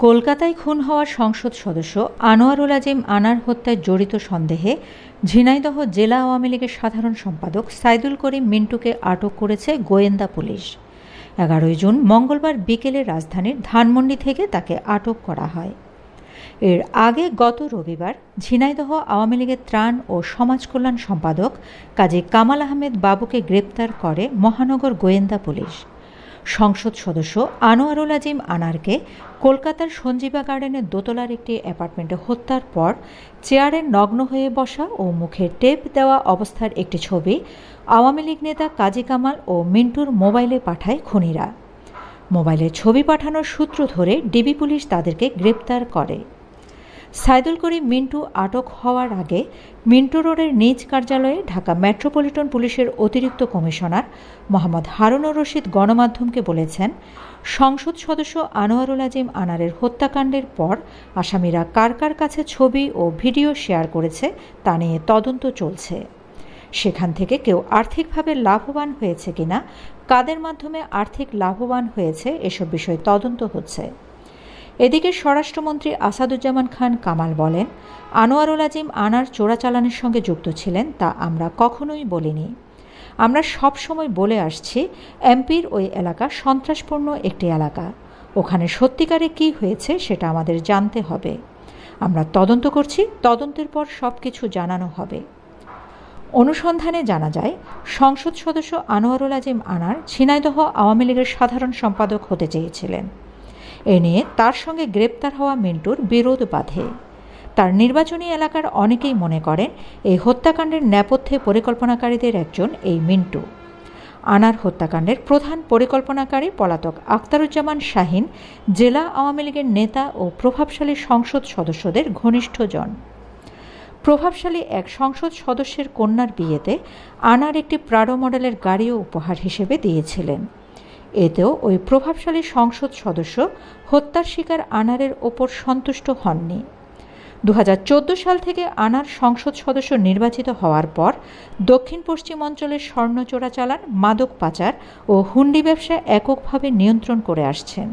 কলকাতায় খুন হওয়া সংসদ সদস্য আনোয়ারুল আজিম আনার হত্যায় জড়িত সন্দেহে ঝিনাইদহ জেলা আওয়ামী লীগের সাধারণ সম্পাদক সাইদুল করিম মিন্টুকে আটক করেছে গোয়েন্দা পুলিশ। 11 জুন মঙ্গলবার বিকেলে রাজধানীর ধানমন্ডি থেকে তাকে আটক করা হয়। এর আগে গত রবিবার ঝিনাইদহ আওয়ামী লীগের ত্রাণ ও সমাজ কল্যাণ সম্পাদক কাজী কামাল আহমেদ বাবুকে গ্রেপ্তার করে মহানগর গোয়েন্দা পুলিশ। সংসদ সদস্য আনোয়ারুল আজিম আনারকে কলকাতার সঞ্জীবা গার্ডেনের দোতলার একটি অ্যাপার্টমেন্টে হত্যার পর চেয়ারে নগ্ন হয়ে বসা ও মুখে টেপ দেওয়া অবস্থার একটি ছবি আওয়ামী লীগ নেতা কাজী কামাল ও মিন্টুর মোবাইলে পাঠায় খুনিরা। মোবাইলের ছবি পাঠানোর সূত্র ধরে ডিবি পুলিশ তাদেরকে গ্রেপ্তার করে। সাইদুল করিম মিন্টু আটক হওয়ার আগে মিন্টু রোডের নিজ কার্যালয়ে ঢাকা মেট্রোপলিটন পুলিশের অতিরিক্ত কমিশনার মোহাম্মদ হারুনুর রশিদ গণমাধ্যমকে বলেছেন, সংসদ সদস্য আনোয়ারুল আজিম আনারের হত্যাকাণ্ডের পর আসামিরা কার কার কাছে ছবি ও ভিডিও শেয়ার করেছে তা নিয়ে তদন্ত চলছে। সেখান থেকে কেউ আর্থিকভাবে লাভবান হয়েছে কিনা, কাদের মাধ্যমে আর্থিক লাভবান হয়েছে এসব বিষয়ে তদন্ত হচ্ছে। এদিকে স্বরাষ্ট্রমন্ত্রী আসাদুজ্জামান খান কামাল বলেন, আনোয়ারুল আজিম আনার চোরাচালানের সঙ্গে যুক্ত ছিলেন তা আমরা কখনোই বলিনি। আমরা সব সময় বলে আসছি এমপির ওই এলাকা সন্ত্রাসপূর্ণ একটি এলাকা, ওখানে সত্যিকারে কি হয়েছে সেটা আমাদের জানতে হবে। আমরা তদন্ত করছি, তদন্তের পর সব কিছু জানানো হবে। অনুসন্ধানে জানা যায় সংসদ সদস্য আনোয়ারুল আজিম আনার ঝিনাইদহ আওয়ামী লীগের সাধারণ সম্পাদক হতে চেয়েছিলেন। এ নিয়ে তার সঙ্গে গ্রেপ্তার হওয়া মিন্টুর বিরোধ বাধে। তার নির্বাচনী এলাকার অনেকেই মনে করেন এই হত্যাকাণ্ডের নেপথ্যে পরিকল্পনাকারীদের একজন এই মিন্টু। আনার হত্যাকাণ্ডের প্রধান পরিকল্পনাকারী পলাতক আখতারুজ্জামান শাহীন জেলা আওয়ামী লীগের নেতা ও প্রভাবশালী সংসদ সদস্যদের ঘনিষ্ঠজন। প্রভাবশালী এক সংসদ সদস্যের কন্যার বিয়েতে আনার একটি প্রাডো মডেলের গাড়িও উপহার হিসেবে দিয়েছিলেন। এতেও ওই প্রভাবশালী সংসদ সদস্য হত্যার শিকার আনারের ওপর সন্তুষ্ট হননি। 2014 সাল থেকে আনার সংসদ সদস্য নির্বাচিত হওয়ার পর দক্ষিণ পশ্চিম অঞ্চলের স্বর্ণ চোরাচালান, মাদক পাচার ও হুন্ডি ব্যবসা এককভাবে নিয়ন্ত্রণ করে আসছেন।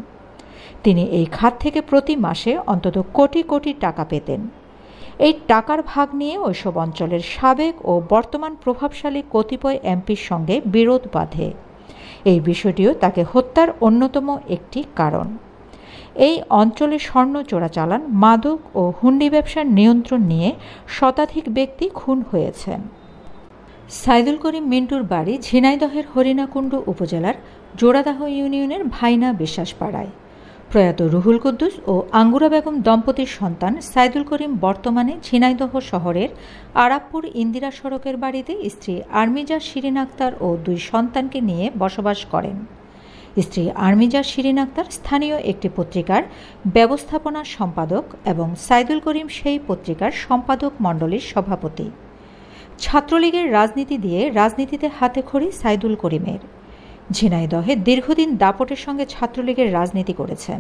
তিনি এই খাত থেকে প্রতি মাসে অন্তত কোটি কোটি টাকা পেতেন। এই টাকার ভাগ নিয়ে ওইসব অঞ্চলের সাবেক ও বর্তমান প্রভাবশালী কতিপয় এমপির সঙ্গে বিরোধ বাধে। এই বিষয়টিও তাকে হত্যার অন্যতম একটি কারণ। এই অঞ্চলে স্বর্ণ চোরাচালান, মাদক ও হুন্ডি ব্যবসার নিয়ন্ত্রণ নিয়ে শতাধিক ব্যক্তি খুন হয়েছেন। সাইদুল করিম মিন্টুর বাড়ি ঝিনাইদহের হরিণাকুণ্ডু উপজেলার জোড়াদাহ ইউনিয়নের ভাইনা বিশ্বাসপাড়ায়। প্রয়াত রুহুল কুদ্দুস ও আঙ্গুরা বেগম দম্পতির সন্তান সাইদুল করিম বর্তমানে ঝিনাইদহ শহরের আরাবপুর ইন্দিরা সড়কের বাড়িতে স্ত্রী আর্মিজা শিরিন আক্তার ও 2 সন্তানকে নিয়ে বসবাস করেন। স্ত্রী আর্মিজা শিরিন আক্তার স্থানীয় একটি পত্রিকার ব্যবস্থাপনা সম্পাদক এবং সাইদুল করিম সেই পত্রিকার সম্পাদক মণ্ডলীর সভাপতি। ছাত্রলীগের রাজনীতি দিয়ে রাজনীতিতে হাতেখড়ি সাইদুল করিমের। ঝিনাইদহে দীর্ঘদিন দাপটের সঙ্গে ছাত্রলীগের রাজনীতি করেছেন।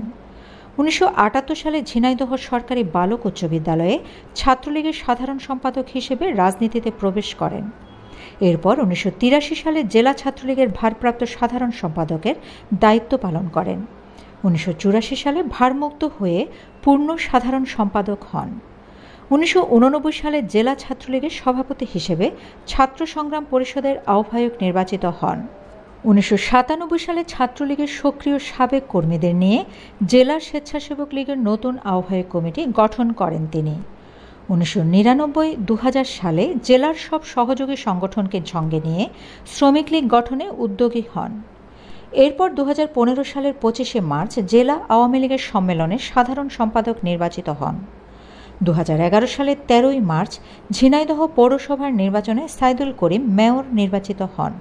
1978 সালে ঝিনাইদহ সরকারি বালক উচ্চ বিদ্যালয়ে ছাত্রলীগের সাধারণ সম্পাদক হিসেবে রাজনীতিতে প্রবেশ করেন। এরপর 1983 সালে জেলা ছাত্রলীগের ভারপ্রাপ্ত সাধারণ সম্পাদকের দায়িত্ব পালন করেন। 1984 সালে ভারমুক্ত হয়ে পূর্ণ সাধারণ সম্পাদক হন। 1989 সালে জেলা ছাত্রলীগের সভাপতি হিসেবে ছাত্র সংগ্রাম পরিষদের আহ্বায়ক নির্বাচিত হন। 1997 সালে ছাত্রলীগের সক্রিয় সাবেক কর্মীদের নিয়ে জেলা স্বেচ্ছাসেবক লীগের নতুন আহ্বায়ক কমিটি গঠন করেন তিনি। 1999-2000 সালে জেলার সব সহযোগী সংগঠনকে সঙ্গে নিয়ে শ্রমিক লীগ গঠনে উদ্যোগী হন। এরপর 2015 সালের 25শে মার্চ জেলা আওয়ামী লীগের সম্মেলনে সাধারণ সম্পাদক নির্বাচিত হন। 2011 সালের 13ই মার্চ ঝিনাইদহ পৌরসভার নির্বাচনে সাইদুল করিম মেয়র নির্বাচিত হন।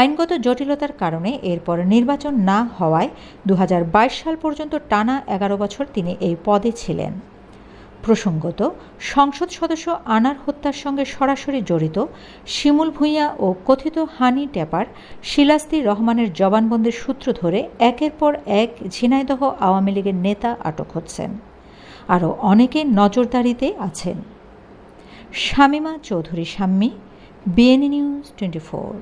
আইনগত জটিলতার কারণে এরপর নির্বাচন না হওয়ায় 2022 সাল পর্যন্ত টানা 11 বছর তিনি এই পদে ছিলেন। প্রসঙ্গত, সংসদ সদস্য আনার হত্যার সঙ্গে সরাসরি জড়িত শিমুল ভূঁইয়া ও কথিত হানি ট্যাপার শিলাস্তি রহমানের জবানবন্দির সূত্র ধরে একের পর এক ঝিনাইদহ আওয়ামী লীগের নেতা আটক হচ্ছেন। আরও অনেকে নজরদারিতে আছেন। Shamima Chowdhury Shammi, BNA news 24।